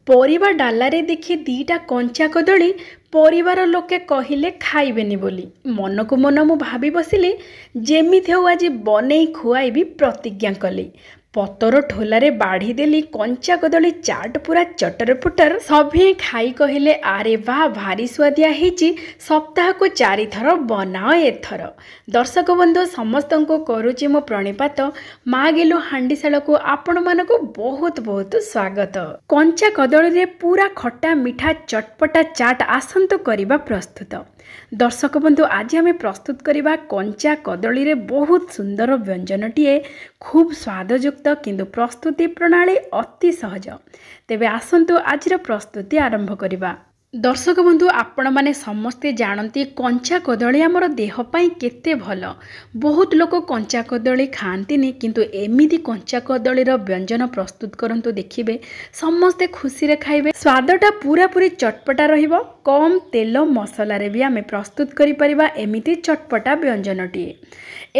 ପରିବା ଡାଲାରେ ଦେଖି ଦିଟା କଞ୍ଚା କଦଳୀ ପରିବାର ଲୋକେ କହିଲେ ଖାଇବେନି ବୋଲି ମନକୁ ମନ ମୁଁ ଭାବି ବସିଲି ଯେମିତି ହେଉ ଆଜି ବନେଇ ଖୁଆଇବି ପ୍ରତିଜ୍ଞା କଲି। ପତର ଠୋଲାରେ ବାଢ଼ି ଦେଲି କଞ୍ଚା କଦଳୀ ଚାଟ ପୁରା ଚଟର ପୁଟର। ସଭିଏଁ ଖାଇ କହିଲେ ଆରେ ବା ଭାରି ସୁଆଦିଆ ହେଇଛି, ସପ୍ତାହକୁ 4 ଥର ବନାଅ ଏଥର। ଦର୍ଶକ ବନ୍ଧୁ ସମସ୍ତଙ୍କୁ କରୁଛି ମୁଁ ପ୍ରଣିପାତ। ମା ଗେଲୁ ହାଣ୍ଡିଶାଳକୁ ଆପଣମାନଙ୍କୁ ବହୁତ ବହୁତ ସ୍ୱାଗତ। କଞ୍ଚା କଦଳୀରେ ପୁରା ଖଟା ମିଠା ଚଟପଟା ଚାଟ ଆସନ୍ତୁ କରିବା ପ୍ରସ୍ତୁତ। ଦର୍ଶକ ବନ୍ଧୁ ଆଜି ଆମେ ପ୍ରସ୍ତୁତ କରିବା କଞ୍ଚା କଦଳୀରେ ବହୁତ ସୁନ୍ଦର ବ୍ୟଞ୍ଜନଟିଏ, ଖୁବ୍ ସ୍ୱାଦଯୁକ୍ତ କିନ୍ତୁ ପ୍ରସ୍ତୁତି ପ୍ରଣାଳୀ ଅତି ସହଜ। ତେବେ ଆସନ୍ତୁ ଆଜିର ପ୍ରସ୍ତୁତି ଆରମ୍ଭ କରିବା। ଦର୍ଶକ ବନ୍ଧୁ ଆପଣମାନେ ସମସ୍ତେ ଜାଣନ୍ତି କଞ୍ଚା କଦଳୀ ଆମର ଦେହ ପାଇଁ କେତେ ଭଲ। ବହୁତ ଲୋକ କଞ୍ଚା କଦଳୀ ଖାଆନ୍ତିନି, କିନ୍ତୁ ଏମିତି କଞ୍ଚା କଦଳୀର ବ୍ୟଞ୍ଜନ ପ୍ରସ୍ତୁତ କରନ୍ତୁ, ଦେଖିବେ ସମସ୍ତେ ଖୁସିରେ ଖାଇବେ। ସ୍ୱାଦଟା ପୁରାପୁରି ଚଟପଟା ରହିବ। କମ୍ ତେଲ ମସଲାରେ ବି ଆମେ ପ୍ରସ୍ତୁତ କରିପାରିବା ଏମିତି ଚଟପଟା ବ୍ୟଞ୍ଜନଟିଏ।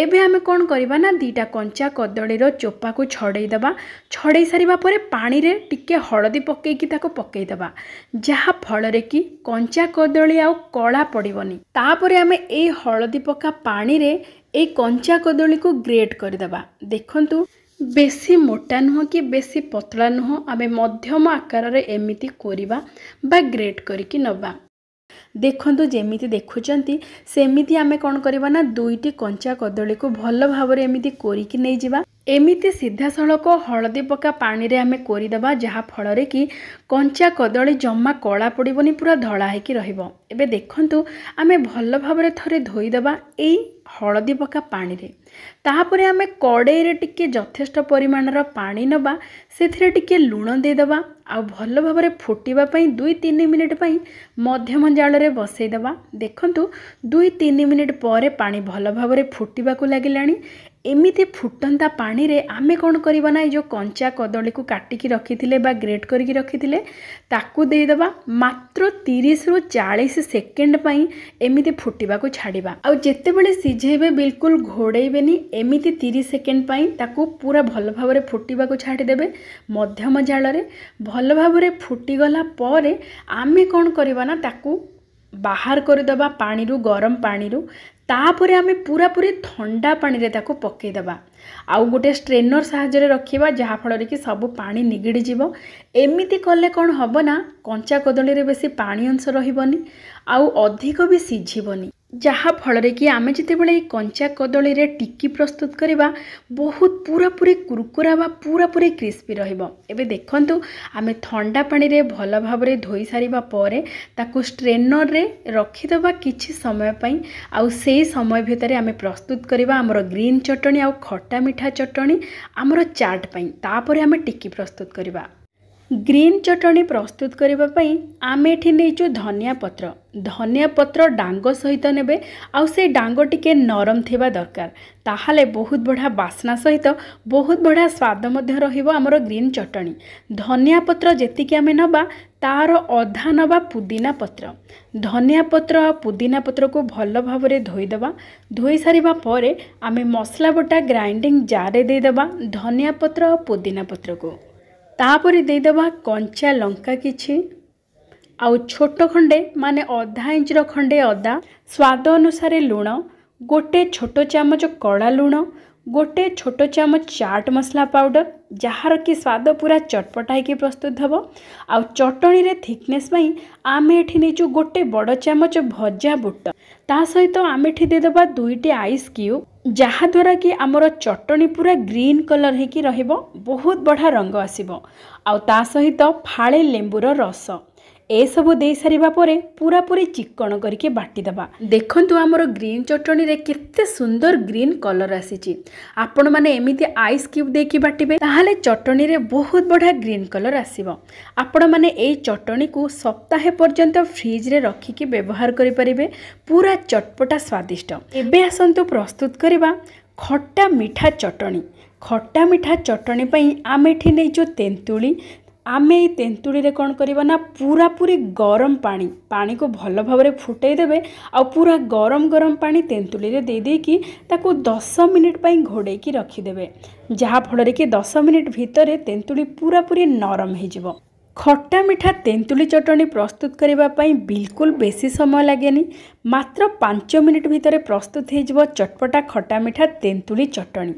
ଏବେ ଆମେ କ'ଣ କରିବା ନା ଦୁଇଟା କଞ୍ଚା କଦଳୀର ଚୋପାକୁ ଛଡ଼େଇ ଦେବା। ଛଡ଼େଇ ସାରିବା ପରେ ପାଣିରେ ଟିକେ ହଳଦୀ ପକେଇକି ତାକୁ ପକେଇଦେବା, ଯାହା ଫଳରେ କି କଞ୍ଚା କଦଳୀ ଆଉ କଳା ପଡ଼ିବନି। ତାପରେ ଆମେ ଏଇ ହଳଦୀ ପକା ପାଣିରେ ଏଇ କଞ୍ଚା କଦଳୀକୁ ଗ୍ରେଟ୍ କରିଦେବା। ଦେଖନ୍ତୁ ବେଶୀ ମୋଟା ନୁହଁ କି ବେଶୀ ପତଳା ନୁହଁ, ଆମେ ମଧ୍ୟମ ଆକାରରେ ଏମିତି କରିବା ବା ଗ୍ରେଟ୍ କରିକି ନେବା। ଦେଖନ୍ତୁ ଯେମିତି ଦେଖୁଛନ୍ତି ସେମିତି ଆମେ କ'ଣ କରିବା ନା ଦୁଇଟି କଞ୍ଚା କଦଳୀକୁ ଭଲ ଭାବରେ ଏମିତି କୋରିକି ନେଇଯିବା। ଏମିତି ସିଧାସଳଖ ହଳଦୀ ପକା ପାଣିରେ ଆମେ କୋରିଦେବା, ଯାହା ଫଳରେ କି କଞ୍ଚା କଦଳୀ ଜମା କଳା ପଡ଼ିବନି, ପୁରା ଧଳା ହେଇକି ରହିବ। ଏବେ ଦେଖନ୍ତୁ ଆମେ ଭଲ ଭାବରେ ଥରେ ଧୋଇଦେବା ଏଇ ହଳଦୀ ପକା ପାଣିରେ। ତାପରେ ଆମେ କଡ଼େଇରେ ଟିକେ ଯଥେଷ୍ଟ ପରିମାଣର ପାଣି ନେବା, ସେଥିରେ ଟିକେ ଲୁଣ ଦେଇଦେବା ଆଉ ଭଲ ଭାବରେ ଫୁଟିବା ପାଇଁ 2-3 ମିନିଟ୍ ପାଇଁ ମଧ୍ୟମ ଜାଳରେ ବସେଇଦେବା। ଦେଖନ୍ତୁ 2-3 ମିନିଟ୍ ପରେ ପାଣି ଭଲ ଭାବରେ ଫୁଟିବାକୁ ଲାଗିଲାଣି। ଏମିତି ଫୁଟନ୍ତା ପାଣିରେ ଆମେ କ'ଣ କରିବା ନା ଏଇ ଯେଉଁ କଞ୍ଚା କଦଳୀକୁ କାଟିକି ରଖିଥିଲେ ବା ଗ୍ରେଟ୍ କରିକି ରଖିଥିଲେ ତାକୁ ଦେଇଦେବା। ମାତ୍ର 30-40 ସେକେଣ୍ଡ ପାଇଁ ଏମିତି ଫୁଟିବାକୁ ଛାଡ଼ିବା। ଆଉ ଯେତେବେଳେ ସିଝେଇବେ ବିଲକୁଲ ଘୋଡ଼େଇବେନି, ଏମିତି 30 ସେକେଣ୍ଡ ପାଇଁ ତାକୁ ପୁରା ଭଲ ଭାବରେ ଫୁଟିବାକୁ ଛାଡ଼ିଦେବେ ମଧ୍ୟମ ଜାଳରେ। ଭଲ ଭାବରେ ଫୁଟିଗଲା ପରେ ଆମେ କ'ଣ କରିବା ନା ତାକୁ ବାହାର କରିଦେବା ପାଣିରୁ, ଗରମ ପାଣିରୁ। ତାପରେ ଆମେ ପୁରାପୁରି ଥଣ୍ଡା ପାଣିରେ ତାକୁ ପକାଇଦେବା ଆଉ ଗୋଟେ ଷ୍ଟ୍ରେନର ସାହାଯ୍ୟରେ ରଖିବା, ଯାହାଫଳରେ କି ସବୁ ପାଣି ନିଗିଡ଼ି ଯିବ। ଏମିତି କଲେ କ'ଣ ହେବ ନା କଞ୍ଚା କଦଳୀରେ ବେଶୀ ପାଣି ଅଂଶ ରହିବନି ଆଉ ଅଧିକ ବି ସିଝିବନି, ଯାହାଫଳରେ କି ଆମେ ଯେତେବେଳେ ଏଇ କଞ୍ଚା କଦଳୀରେ ଟିକି ପ୍ରସ୍ତୁତ କରିବା ବହୁତ ପୁରାପୁରି କୁରକୁରା ବା ପୁରାପୁରି କ୍ରିସ୍ପି ରହିବ। ଏବେ ଦେଖନ୍ତୁ ଆମେ ଥଣ୍ଡା ପାଣିରେ ଭଲ ଭାବରେ ଧୋଇ ସାରିବା ପରେ ତାକୁ ଷ୍ଟ୍ରେନରରେ ରଖିଦେବା କିଛି ସମୟ ପାଇଁ। ଆଉ ସେଇ ସମୟ ଭିତରେ ଆମେ ପ୍ରସ୍ତୁତ କରିବା ଆମର ଗ୍ରୀନ୍ ଚଟଣି ଆଉ ଖଟା ମିଠା ଚଟଣି ଆମର ଚାଟ ପାଇଁ। ତାପରେ ଆମେ ଟିକି ପ୍ରସ୍ତୁତ କରିବା। ଗ୍ରୀନ୍ ଚଟଣି ପ୍ରସ୍ତୁତ କରିବା ପାଇଁ ଆମେ ଏଠି ନେଇଛୁ ଧନିଆ ପତ୍ର। ଧନିଆ ପତ୍ର ଡାଙ୍ଗ ସହିତ ନେବେ ଆଉ ସେ ଡାଙ୍ଗ ଟିକେ ନରମ ଥିବା ଦରକାର, ତାହେଲେ ବହୁତ ବଢ଼ିଆ ବାସ୍ନା ସହିତ ବହୁତ ବଢ଼ିଆ ସ୍ୱାଦ ମଧ୍ୟ ରହିବ ଆମର ଗ୍ରୀନ୍ ଚଟଣି। ଧନିଆ ପତ୍ର ଯେତିକି ଆମେ ନେବା ତାର ଅଧା ନେବା ପୁଦିନା ପତ୍ର। ଧନିଆ ପତ୍ର ଆଉ ପୁଦିନା ପତ୍ରକୁ ଭଲ ଭାବରେ ଧୋଇଦେବା। ଧୋଇ ସାରିବା ପରେ ଆମେ ମସଲା ବଟା ଗ୍ରାଇଣ୍ଡିଙ୍ଗ ଜାର୍ରେ ଦେଇଦେବା ଧନିଆ ପତ୍ର ଆଉ ପୁଦିନା ପତ୍ରକୁ। ତାପରେ ଦେଇଦେବା କଞ୍ଚା ଲଙ୍କା କିଛି ଆଉ ଛୋଟ ଖଣ୍ଡେ ମାନେ ଅଧା ଇଞ୍ଚର ଖଣ୍ଡେ ଅଦା, ସ୍ୱାଦ ଅନୁସାରେ ଲୁଣ, ଗୋଟେ ଛୋଟ ଚାମଚ କଳା ଲୁଣ, ଗୋଟେ ଛୋଟ ଚାମଚ ଚାଟ ମସଲା ପାଉଡ଼ର, ଯାହାର କି ସ୍ୱାଦ ପୁରା ଚଟପଟା ହେଇକି ପ୍ରସ୍ତୁତ ହେବ। ଆଉ ଚଟଣିରେ ଥିକନେସ୍ ପାଇଁ ଆମେ ଏଠି ନେଇଛୁ ଗୋଟେ ବଡ଼ ଚାମଚ ଭଜା ବୁଟ। ତା ସହିତ ଆମେ ଏଠି ଦେଇଦେବା 2ଟି ଆଇସ୍ କ୍ୟୁବ୍, ଯାହାଦ୍ୱାରା କି ଆମର ଚଟଣି ପୁରା ଗ୍ରୀନ୍ କଲର୍ ହେଇକି ରହିବ, ବହୁତ ବଢ଼ିଆ ରଙ୍ଗ ଆସିବ। ଆଉ ତା ସହିତ ଫାଳେ ଲେମ୍ବୁର ରସ। ଏସବୁ ଦେଇ ସାରିବା ପରେ ପୁରାପୁରି ଚିକ୍କଣ କରିକି ବାଟିଦେବା। ଦେଖନ୍ତୁ ଆମର ଗ୍ରୀନ୍ ଚଟଣିରେ କେତେ ସୁନ୍ଦର ଗ୍ରୀନ୍ କଲର୍ ଆସିଛି। ଆପଣମାନେ ଏମିତି ଆଇସ୍ କ୍ୟୁବ୍ ଦେଇକି ବାଟିବେ, ତାହେଲେ ଚଟଣିରେ ବହୁତ ବଢ଼ିଆ ଗ୍ରୀନ୍ କଲର୍ ଆସିବ। ଆପଣମାନେ ଏଇ ଚଟଣିକୁ ସପ୍ତାହେ ପର୍ଯ୍ୟନ୍ତ ଫ୍ରିଜରେ ରଖିକି ବ୍ୟବହାର କରିପାରିବେ, ପୁରା ଚଟପଟା ସ୍ୱାଦିଷ୍ଟ। ଏବେ ଆସନ୍ତୁ ପ୍ରସ୍ତୁତ କରିବା ଖଟା ମିଠା ଚଟଣି। ଖଟା ମିଠା ଚଟଣି ପାଇଁ ଆମେ ଏଠି ନେଇଛୁ ତେନ୍ତୁଳି। ଆମେ ଏଇ ତେନ୍ତୁଳିରେ କ'ଣ କରିବା ନା ପୁରାପୁରି ଗରମ ପାଣିକୁ ଭଲ ଭାବରେ ଫୁଟେଇ ଦେବେ ଆଉ ପୁରା ଗରମ ଗରମ ପାଣି ତେନ୍ତୁଳିରେ ଦେଇକି ତାକୁ 10 ମିନିଟ୍ ପାଇଁ ଘୋଡ଼େଇକି ରଖିଦେବେ, ଯାହାଫଳରେ କି 10 ମିନିଟ୍ ଭିତରେ ତେନ୍ତୁଳି ପୁରାପୁରି ନରମ ହେଇଯିବ। खट्टा मिठा तेंतुली चटनी प्रस्तुत करने बिल्कुल बेसी समय लगे मात्र 5 मिनिट भितर प्रस्तुत हो चटपटा खट्टा मिठा तेंतुली चटनी।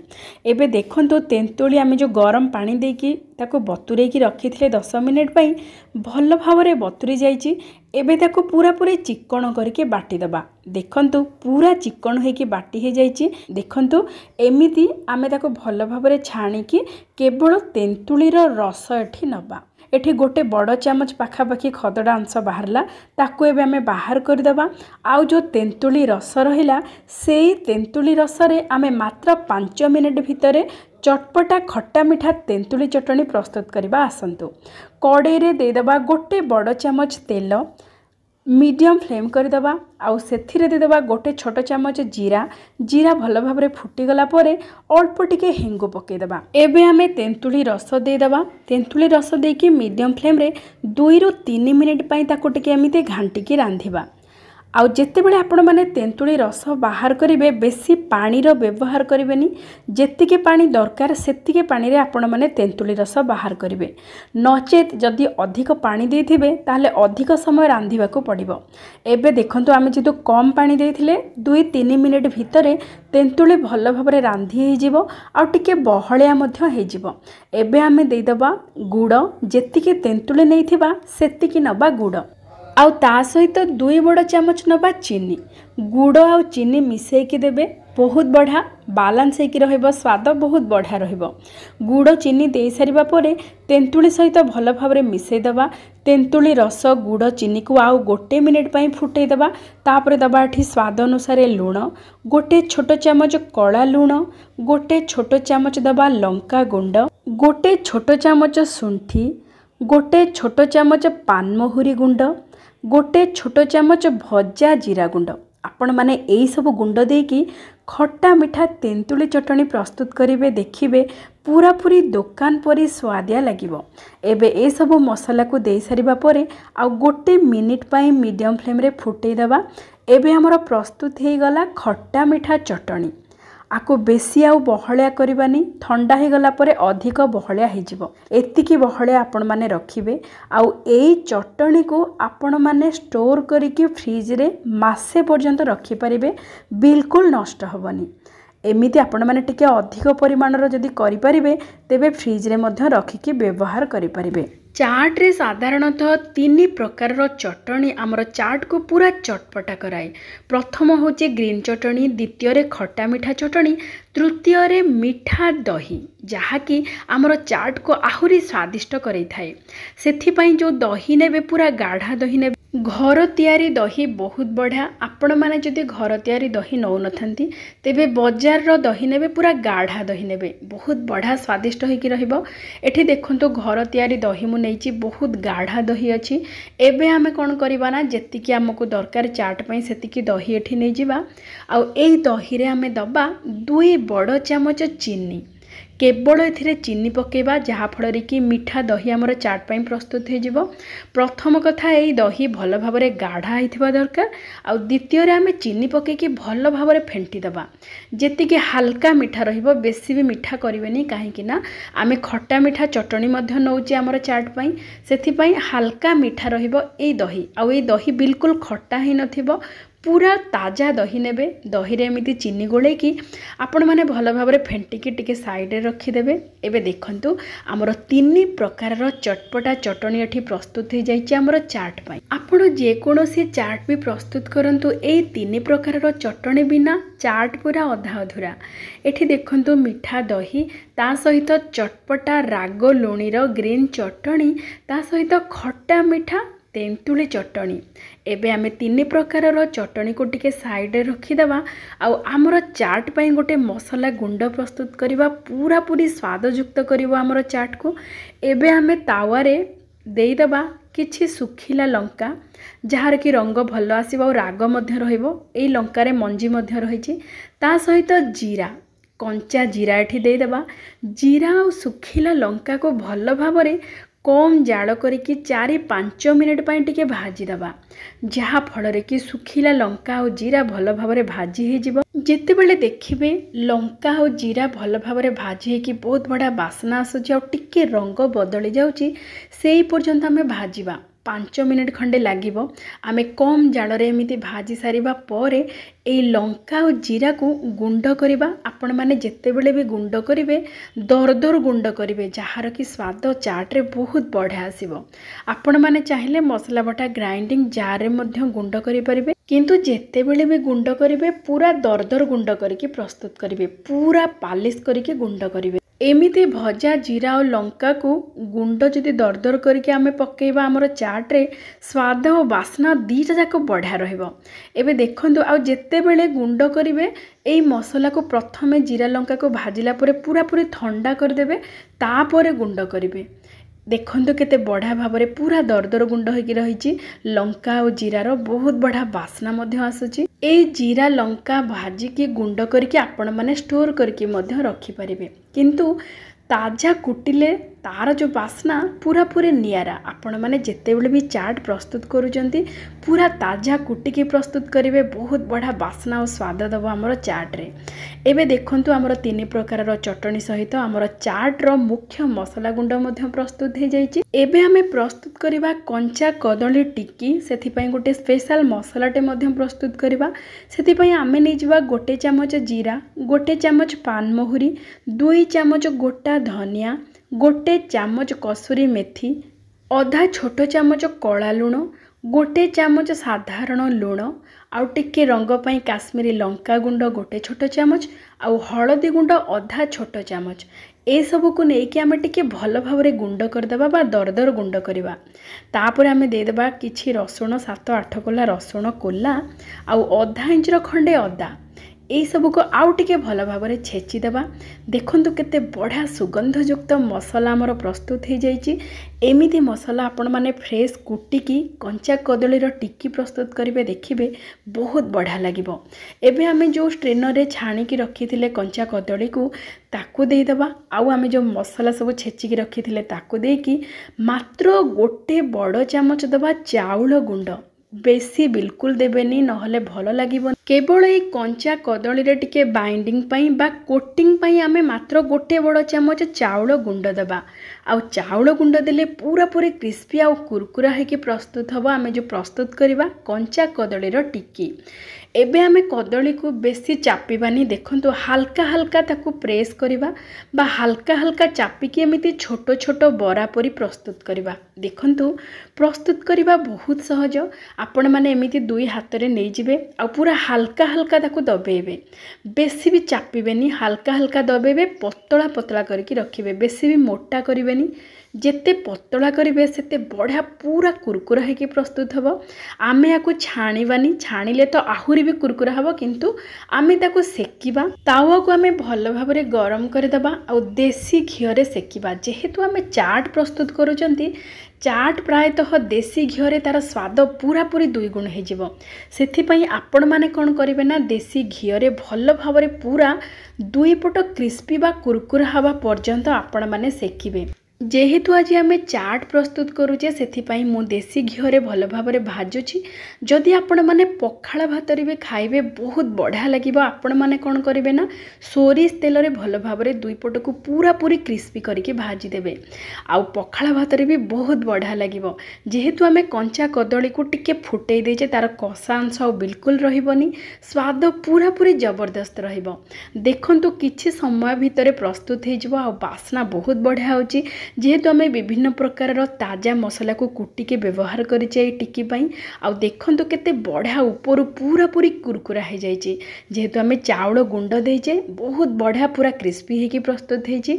एबे देखंतु तेंतुली आम जो गरम पानी देकी ताको बतुरे की रखी थे 10 मिनिट पाई भल भाव बतुरी जाइए। एबे ताको पूरा पूरी चिक्कण करके बाटीदबा। देखंतु पूरा चिक्कण होइकी बाटी हो जाइए। देखंतु एमिति आमे ताको भल भाव छाणिकी केवल तेंतुलीर रस एठी नबा। एठी गोटे बड़ चामच पाखापाखि खदड़ा अंश बाहरला ताकू एबे आमे बाहर करदबा। आउ जो तेंतुली रस रहिला सेई तेंतुली रसरे आमे मात्र 5 मिनिट भितरे चटपटा खट्टा मिठा तेंतुली चटनी प्रस्तुत करबा। आसंतु कड़े रे देदबा गोटे बड़ चामच तेल मीडियम फ्लेम करदबा। आउ सेथिरे देदबा गोटे छोट चामच जीरा। जीरा भल भाव फुटीगला परे अल्प टिके हेंगु पकेदबा। एबे आमे तेंतुली रस देदबा। तेंतुली रस देकी मीडियम फ्लेम रे 2 ରୁ 3 मिनिट पई ताको टिके एमिते घांटिकी रांधिबा। आउ जेते बेले आपण माने तेंतुली रस बाहर करिवे बेसी पानी रो व्यवहार करिवेनी। जेतिके पानी दरकार सेतिके पानी रे आपण माने तेंतुली रस बाहर करिवे। नचेत जदि अधिक पानी देथिबे ताहले अधिक समय रांधिबा को पड़िबो। एबे देखंतु आमे जेतु कम पानी देथिले 2-3 मिनिट भितरे तेंतुली भल भाबरे रांधि हे जिवो आ टिके बहळिया मध्य हे जिवो। एबे आमे देदबा गुड़। जेतिके तेंतुली नैथिबा सेतिके नबा गुड़। आउ ता सहित 2 बड़ चामच नबा चीनी। गुड़ आउ चीनी मिसेकी देबे बहुत बढ़िया बालांस होइकी रहइबो। स्वाद बहुत बढ़िया रहिबो। गुड़ चीनी दे सारिबा परे तेंतुली सहित भल भाबरे मिसई दबा। तेंतुली रस गुड़ चीनी को आउ गोटे मिनिट पई फुटई दबा। तापरे दबा एठी स्वाद अनुसार लूण गोटे छोट चामच कला लूण गोटे छोट चामच दबा लंका गुंड गोटे छोट चामच सुंठी गोटे छोट चामच पानमहुरी गुंड गोटे छोट चामच भजा जीरा गुंड। आपण माने एई सब गुंड देकी खट्टा मिठा तेंतुली चटनी प्रस्तुत करिवे। देखिबे पूरा पूरी दुकान परी स्वादिया लागिबो। एबे ए सब मसला को दे सारिबा परे आ गोटे मिनिट पई मीडियम फ्लेम रे फुटई दबा। एबे हमर प्रस्तुत हे गला खट्टा मिठा चटनी। आको बेसी आउ बहळिया करबानी। ठंडा हे गला परे अधिक बहळिया हे जिवो। एतिकी बहळिया आपण माने रखिबे। आउ एई चटनी को आपण माने स्टोर करिके फ्रिज रे मासे पर्यंत रखि परिबे। बिल्कुल नष्ट होबनी। एमिति आपण माने टिके अधिक परिमाणर जदि करि परिबे तेबे फ्रिज रे मध्य रखिके व्यवहार करि परिबे। चाट रे साधारणतः 3 प्रकार चटनी आमर चाट को पूरा चटपटा कराए। प्रथम होचे ग्रीन चटनी, द्वितीय रे खट्टा मिठा चटनी, तृतीय रे मिठा दही जहाँकि आमर चाट को आहुरी स्वादिष्ट करई थाए। सेथि पई जो दही नेबे पूरा गाढ़ा दही नेबे। घर तैयारी दही बहुत बढ़िया। आपण माने जदि घर तैयारी दही नौ नथंती तेबे बाजार रो दही नेबे पूरा गाढ़ा दही नेबे बहुत बढ़िया स्वादिष्ट होइकी रहिबो। एठी देखंतु घर तैयारी दही मु नैची बहुत गाढ़ा दही अछि। एबे आमे कोन करिबा ना जेतिकी हमकु दरकार चाट पई सेतिकी दही एठी नै जिबा। आउ एई दही रे आमे दबा 2 बड़ चामच चीनी। केवल एथिरे चीनी पकेबा जहाँफल कि मिठा दही आमर चाट पई प्रस्तुत हो जिवो। प्रथम कथा एई दही भल भाबरे गाढ़ा होइथिबा दरकार। आउ द्वितीय रे आमे चीनी पकेकी भल भाबरे फेंटी दबा। जेतिके हल्का मिठा रहिबो बेसी भी मिठा करिवेनी काहेकि ना आमे खट्टा मिठा चटनी मध्य नौचे आमर चाट पई। सेथि पई हल्का मिठा रहिबो एई दही। आउ एई दही बिल्कुल खट्टा ही नथिबो। पूरा ताजा दही नेबे। दही रे एमिति चीनी गोले की आपण माने भल भाबरे फेंटिकी टिके साइड रे रखी देबे। एबे देखंतु हमर 3 प्रकार चटपटा चटनी एठी प्रस्तुत हो जाइछि हमर चाट पई। आपण जे कोनोसी चाट भी प्रस्तुत करंतु एई 3 प्रकार चटनी बिना चाट पूरा अधा अधूरा। एठी देखंतु मिठा दही ता सहित चटपटा राग लुणीर ग्रीन चटनी ता सहित खट्टा मिठा तेंतुली चटनी। एबे आमे 3 प्रकार चटनी को टिके साइड रे रखिदबा। आउ आमर चाट पई गोटे मसला गुंड प्रस्तुत करिबा पूरा पूरी स्वादयुक्त करिवो आमर चाट को। एबे आमे तावा रे देइदबा किछि सुखिला लंका जहार कि रंग भल आसीबो और राग मध्य रहिबो। एई लंका रे मंजी मध्य रहिछि। ता सहित जीरा कंचा जीरा एठी देइदबा। जीरा और सुखिला लंका को भल भाबरे कम जाल करिकी 4-5 मिनिट पई भाजी दबा जहाँ फल कि सुखिला लंका और जीरा भल भाबरे भाजी हे जिवो। ଯେତେବେଳେ ଦେଖିବେ ଲଙ୍କା ଆଉ ଜିରା ଭଲ ଭାବରେ ଭାଜି ହେଇକି ବହୁତ ବଢ଼ିଆ ବାସ୍ନା ଆସୁଛି ଆଉ ଟିକେ ରଙ୍ଗ ବଦଳି ଯାଉଛି, ସେଇ ପର୍ଯ୍ୟନ୍ତ ଆମେ ଭାଜିବା। 5 ମିନିଟ୍ ଖଣ୍ଡେ ଲାଗିବ। ଆମେ କମ୍ ଜାଳରେ ଏମିତି ଭାଜି ସାରିବା ପରେ ଏଇ ଲଙ୍କା ଆଉ ଜିରାକୁ ଗୁଣ୍ଡ କରିବା। ଆପଣମାନେ ଯେତେବେଳେ ବି ଗୁଣ୍ଡ କରିବେ ଦରଦର ଗୁଣ୍ଡ କରିବେ, ଯାହାର କି ସ୍ୱାଦ ଚାଟ୍ରେ ବହୁତ ବଢ଼ିଆ ଆସିବ। ଆପଣମାନେ ଚାହିଁଲେ ମସଲା ବଟା ଗ୍ରାଇଣ୍ଡିଙ୍ଗ ଜାର୍ରେ ମଧ୍ୟ ଗୁଣ୍ଡ କରିପାରିବେ, କିନ୍ତୁ ଯେତେବେଳେ ବି ଗୁଣ୍ଡ କରିବେ ପୁରା ଦରଦର ଗୁଣ୍ଡ କରିକି ପ୍ରସ୍ତୁତ କରିବେ, ପୁରା ପାଲିସ କରିକି ଗୁଣ୍ଡ କରିବେ। ଏମିତି ଭଜା ଜିରା ଆଉ ଲଙ୍କାକୁ ଗୁଣ୍ଡ ଯଦି ଦରଦର କରିକି ଆମେ ପକେଇବା ଆମର ଚାଟ୍ରେ, ସ୍ୱାଦ ଓ ବାସ୍ନା ଦୁଇଟା ଯାକ ବଢ଼ିଆ ରହିବ। ଏବେ ଦେଖନ୍ତୁ, ଆଉ ଯେତେବେଳେ ଗୁଣ୍ଡ କରିବେ ଏଇ ମସଲାକୁ ପ୍ରଥମେ ଜିରା ଲଙ୍କାକୁ ଭାଜିଲା ପରେ ପୁରାପୁରି ଥଣ୍ଡା କରିଦେବେ, ତାପରେ ଗୁଣ୍ଡ କରିବେ। ଦେଖନ୍ତୁ କେତେ ବଢ଼ିଆ ଭାବରେ ପୁରା ଦରଦର ଗୁଣ୍ଡ ହେଇକି ରହିଛି। ଲଙ୍କା ଆଉ ଜିରାର ବହୁତ ବଢ଼ିଆ ବାସ୍ନା ମଧ୍ୟ ଆସୁଛି। ଏଇ ଜିରା ଲଙ୍କା ଭାଜିକି ଗୁଣ୍ଡ କରିକି ଆପଣମାନେ ଷ୍ଟୋର କରିକି ମଧ୍ୟ ରଖିପାରିବେ, କିନ୍ତୁ ତାଜା କୁଟିଲେ ତାର ଯେଉଁ ବାସ୍ନା ପୁରାପୁରି ନିଆରା। ଆପଣମାନେ ଯେତେବେଳେ ବି ଚାଟ୍ ପ୍ରସ୍ତୁତ କରୁଛନ୍ତି ପୁରା ତାଜା କୁଟିକି ପ୍ରସ୍ତୁତ କରିବେ, ବହୁତ ବଢ଼ିଆ ବାସ୍ନା ଓ ସ୍ୱାଦ ଦେବ ଆମର ଚାଟ୍ରେ। ଏବେ ଦେଖନ୍ତୁ ଆମର 3 ପ୍ରକାରର ଚଟଣି ସହିତ ଆମର ଚାଟ୍ର ମୁଖ୍ୟ ମସଲା ଗୁଣ୍ଡ ମଧ୍ୟ ପ୍ରସ୍ତୁତ ହେଇଯାଇଛି। ଏବେ ଆମେ ପ୍ରସ୍ତୁତ କରିବା କଞ୍ଚା କଦଳୀ ଟିକି। ସେଥିପାଇଁ ଗୋଟେ ସ୍ପେଶାଲ ମସଲାଟେ ମଧ୍ୟ ପ୍ରସ୍ତୁତ କରିବା। ସେଥିପାଇଁ ଆମେ ନେଇଯିବା 1 ଚାମଚ ଜିରା, 1 ଚାମଚ ପାନମହୁରି, 2 ଚାମଚ ଗୋଟା ଧନିଆ, 1 ଚାମଚ କସୁରୀ ମେଥି, ଅଧା ଛୋଟ ଚାମଚ କଳା ଲୁଣ, 1 ଚାମଚ ସାଧାରଣ ଲୁଣ, ଆଉ ଟିକେ ରଙ୍ଗ ପାଇଁ କାଶ୍ମୀରୀ ଲଙ୍କା ଗୁଣ୍ଡ 1 ଛୋଟ ଚାମଚ, ଆଉ ହଳଦୀ ଗୁଣ୍ଡ ଅଧା ଛୋଟ ଚାମଚ। ଏସବୁକୁ ନେଇକି ଆମେ ଟିକେ ଭଲ ଭାବରେ ଗୁଣ୍ଡ କରିଦେବା ବା ଦରଦର ଗୁଣ୍ଡ କରିବା। ତାପରେ ଆମେ ଦେଇଦେବା କିଛି ରସୁଣ, 7-8 କୋଲା ରସୁଣ କୋଲା, ଆଉ ଅଧା ଇଞ୍ଚର ଖଣ୍ଡେ ଅଦା। ଏଇସବୁକୁ ଆଉ ଟିକେ ଭଲ ଭାବରେ ଛେଚିଦେବା। ଦେଖନ୍ତୁ କେତେ ବଢ଼ିଆ ସୁଗନ୍ଧଯୁକ୍ତ ମସଲା ଆମର ପ୍ରସ୍ତୁତ ହେଇଯାଇଛି। ଏମିତି ମସଲା ଆପଣମାନେ ଫ୍ରେଶ୍ କୁଟିକି କଞ୍ଚା କଦଳୀର ଟିକି ପ୍ରସ୍ତୁତ କରିବେ, ଦେଖିବେ ବହୁତ ବଢ଼ିଆ ଲାଗିବ। ଏବେ ଆମେ ଯେଉଁ ଷ୍ଟ୍ରେନରରେ ଛାଣିକି ରଖିଥିଲେ କଞ୍ଚା କଦଳୀକୁ ତାକୁ ଦେଇଦେବା, ଆଉ ଆମେ ଯେଉଁ ମସଲା ସବୁ ଛେଚିକି ରଖିଥିଲେ ତାକୁ ଦେଇକି ମାତ୍ର 1 ବଡ଼ ଚାମଚ ଦେବା ଚାଉଳ ଗୁଣ୍ଡ। ବେଶୀ ବିଲକୁଲ ଦେବେନି, ନହେଲେ ଭଲ ଲାଗିବନି। କେବଳ ଏଇ କଞ୍ଚା କଦଳୀରେ ଟିକେ ବାଇଣ୍ଡିଙ୍ଗ ପାଇଁ ବା କୋଟିଂ ପାଇଁ ଆମେ ମାତ୍ର 1 ବଡ଼ ଚାମଚ ଚାଉଳ ଗୁଣ୍ଡ ଦେବା। ଆଉ ଚାଉଳ ଗୁଣ୍ଡ ଦେଲେ ପୁରାପୁରି କ୍ରିସ୍ପି ଆଉ କୁରକୁରା ହେଇକି ପ୍ରସ୍ତୁତ ହେବ ଆମେ ଯେଉଁ ପ୍ରସ୍ତୁତ କରିବା କଞ୍ଚା କଦଳୀର ଟିକି। ଏବେ ଆମେ କଦଳୀକୁ ବେଶୀ ଚାପିବାନି। ଦେଖନ୍ତୁ ହାଲକା ହାଲକା ତାକୁ ପ୍ରେସ୍ କରିବା ବା ହାଲକା ହାଲକା ଚାପିକି ଏମିତି ଛୋଟ ଛୋଟ ବରା ପରି ପ୍ରସ୍ତୁତ କରିବା। ଦେଖନ୍ତୁ ପ୍ରସ୍ତୁତ କରିବା ବହୁତ ସହଜ। ଆପଣମାନେ ଏମିତି 2 ହାତରେ ନେଇଯିବେ ଆଉ ପୁରା ହାଲକା ହାଲକା ତାକୁ ଦବେଇବେ, ବେଶୀ ବି ଚାପିବେନି, ହାଲକା ହାଲକା ଦବେଇବେ, ପତଳା ପତଳା କରିକି ରଖିବେ, ବେଶୀ ବି ମୋଟା କରିବେନି। ଯେତେ ପତଳା କରିବେ ସେତେ ବଢ଼ିଆ ପୁରା କୁରକୁରା ହେଇକି ପ୍ରସ୍ତୁତ ହେବ। ଆମେ ୟାକୁ ଛାଣିବାନି, ଛାଣିଲେ ତ ଆହୁରି ବି କୁରକୁରା ହେବ, କିନ୍ତୁ ଆମେ ତାକୁ ସେକିବା। ତାୱାକୁ ଆମେ ଭଲ ଭାବରେ ଗରମ କରିଦେବା ଆଉ ଦେଶୀ ଘିଅରେ ସେକିବା। ଯେହେତୁ ଆମେ ଚାଟ୍ ପ୍ରସ୍ତୁତ କରୁଛନ୍ତି, ଚାଟ୍ ପ୍ରାୟତଃ ଦେଶୀ ଘିଅରେ ତାର ସ୍ୱାଦ ପୁରାପୁରି 2 ଗୁଣ ହେଇଯିବ। ସେଥିପାଇଁ ଆପଣମାନେ କ'ଣ କରିବେ ନା ଦେଶୀ ଘିଅରେ ଭଲ ଭାବରେ ପୁରା 2 ପଟ କ୍ରିସ୍ପି ବା କୁରକୁରା ହେବା ପର୍ଯ୍ୟନ୍ତ ଆପଣମାନେ ସେକିବେ। ଯେହେତୁ ଆଜି ଆମେ ଚାଟ୍ ପ୍ରସ୍ତୁତ କରୁଛେ, ସେଥିପାଇଁ ମୁଁ ଦେଶୀ ଘିଅରେ ଭଲ ଭାବରେ ଭାଜୁଛି। ଯଦି ଆପଣମାନେ ପଖାଳ ଭାତରେ ବି ଖାଇବେ ବହୁତ ବଢ଼ିଆ ଲାଗିବ। ଆପଣମାନେ କ'ଣ କରିବେ ନା ସୋରିଷ ତେଲରେ ଭଲ ଭାବରେ 2 ପଟକୁ ପୁରାପୁରି କ୍ରିସ୍ପି କରିକି ଭାଜିଦେବେ, ଆଉ ପଖାଳ ଭାତରେ ବି ବହୁତ ବଢ଼ିଆ ଲାଗିବ। ଯେହେତୁ ଆମେ କଞ୍ଚା କଦଳୀକୁ ଟିକେ ଫୁଟେଇ ଦେଇଛେ, ତାର କଷା ଅଂଶ ଆଉ ବିଲକୁଲ ରହିବନି, ସ୍ୱାଦ ପୁରାପୁରି ଜବରଦସ୍ତ ରହିବ। ଦେଖନ୍ତୁ କିଛି ସମୟ ଭିତରେ ପ୍ରସ୍ତୁତ ହେଇଯିବ ଆଉ ବାସ୍ନା ବହୁତ ବଢ଼ିଆ ହେଉଛି। ଯେହେତୁ ଆମେ ବିଭିନ୍ନ ପ୍ରକାରର ତାଜା ମସଲାକୁ କୁଟିକି ବ୍ୟବହାର କରିଛେ ଏଇ ଟିକି ପାଇଁ, ଆଉ ଦେଖନ୍ତୁ କେତେ ବଢ଼ିଆ ଉପରୁ ପୁରାପୁରି କୁରକୁରା ହେଇଯାଇଛି। ଯେହେତୁ ଆମେ ଚାଉଳ ଗୁଣ୍ଡ ଦେଇଛେ, ବହୁତ ବଢ଼ିଆ ପୁରା କ୍ରିସ୍ପି ହେଇକି ପ୍ରସ୍ତୁତ ହେଇଛି।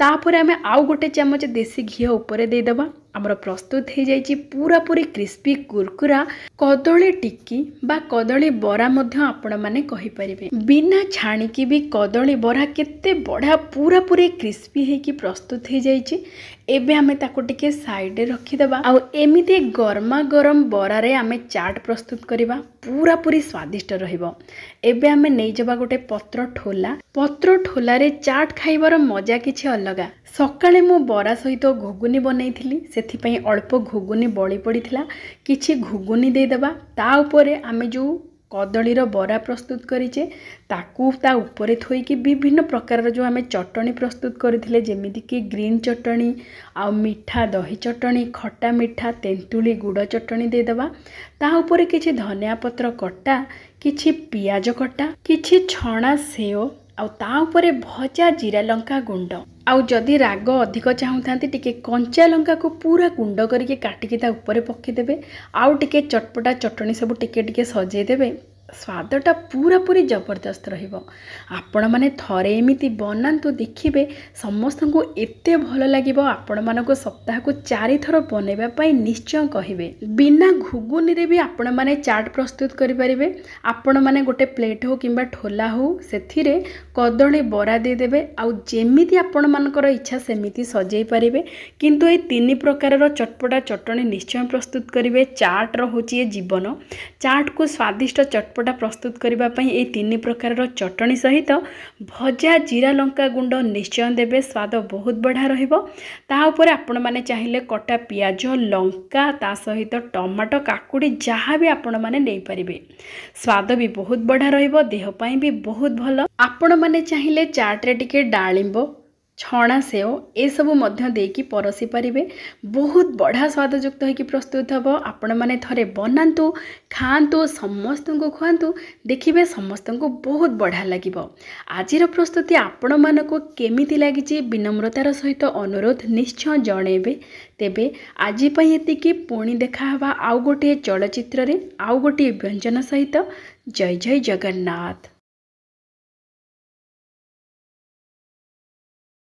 ତାପରେ ଆମେ ଆଉ 1 ଚାମଚ ଦେଶୀ ଘିଅ ଉପରେ ଦେଇଦେବା। ଆମର ପ୍ରସ୍ତୁତ ହେଇଯାଇଛି ପୁରାପୁରି କ୍ରିସ୍ପି କୁରକୁରା କଦଳୀ ଟିକି ବା କଦଳୀ ବରା ମଧ୍ୟ ଆପଣମାନେ କହିପାରିବେ। ବିନା ଛାଣିକି ବି କଦଳୀ ବରା କେତେ ବଢ଼ିଆ ପୁରାପୁରି କ୍ରିସ୍ପି ହେଇକି ପ୍ରସ୍ତୁତ ହେଇଯାଇଛି। ଏବେ ଆମେ ତାକୁ ଟିକେ ସାଇଡ଼ରେ ରଖିଦେବା, ଆଉ ଏମିତି ଗରମା ଗରମ ବରାରେ ଆମେ ଚାଟ୍ ପ୍ରସ୍ତୁତ କରିବା, ପୁରାପୁରି ସ୍ୱାଦିଷ୍ଟ ରହିବ। ଏବେ ଆମେ ନେଇଯିବା 1 ପତ୍ର ଠୋଲା। ପତ୍ର ଠୋଲାରେ ଚାଟ୍ ଖାଇବାର ମଜା କିଛି ଅଲଗା। ସକାଳେ ମୁଁ ବରା ସହିତ ଘୁଗୁନି ବନେଇଥିଲି, ସେଥିପାଇଁ ଅଳ୍ପ ଘୁଗୁନି ବଳି ପଡ଼ିଥିଲା। କିଛି ଘୁଗୁନି ଦେଇଦେବା, ତା ଉପରେ ଆମେ ଯେଉଁ कदलीर बरा प्रस्तुत करिचे ताकू ता उपरे थोइकी विभिन्न प्रकार जो आमे चटणी प्रस्तुत करथिले जेमिति कि ग्रीन चटणी आ मिठा दही चटणी खट्टा मिठा तेंतुली गुड़ चटणी दे देबा ता उपरे किछि धनिया पत्र कटा किछि पियाज कटा किछि छणा सेव आउ ता उपरे भजा जीरा लंका गुंड आउ जदि राग अधिक चाहूथांती टिके कंचा लंका को पूरा गुंड करके काटिकी ता उपरे पकेदेबे आउ टिके चटपटा चटणी सब टिके टिके सजेई देबे स्वादटा पूरा पूरी जबरदस्त रहिबो। आपण माने थरे एमिति बनांतु देखिबे समस्त को एते भल लागिबो आपण मानको सप्ताह को 4 थर बनेबा पई निश्चय कहिबे। बिना घुगुनी रे भी आपण माने चाट प्रस्तुत करि परिबे। आपण माने गोटे प्लेट हो किंबा ठोला हो सेथिरे कदली बरा दे देबे आउ जेमिति आपण मानकर इच्छा सेमिति सजेई परिबे किंतु ए 3 प्रकार रो चटपटा चटणी निश्चय प्रस्तुत करिवे। चाट रो होची ए जीवन। चाट को स्वादिष्ट चटपटा प्रस्तुत करबा पई ए 3 प्रकार रो चटणी सहित भजा जीरा लंका गुंड निश्चय देबे स्वाद बहुत बढ़िया रहिबो। ता ऊपर आपण माने चाहिले कटा पियाज लंका ता सहित टमाटो काकुड़ी जहाँ भी आपण माने नै परिबे स्वाद भी बहुत बढ़िया रहिबो देह पई भी बहुत भलो। आपण माने चाहिले चाट रे टिके डाळिंबो छणा सेव ए सबु मध्य देकी परसी पारिबे बहुत बढ़िया स्वादयुक्त होइकी प्रस्तुत हबो। आपण माने थरे बनांतु खांतु समस्त को खुआंतु देखिबे समस्त को बहुत बढ़िया लागिबो। आजिर प्रस्तुति आपण मानको केमिति लागिची विनम्रतार सहित अनुरोध निश्चय जणेबे। तेबे आजि पई एतिकी पुणी देखा हवा आउ गोटे चलचित्र रे आउ गोटे व्यंजन सहित। जय जय जगन्नाथ।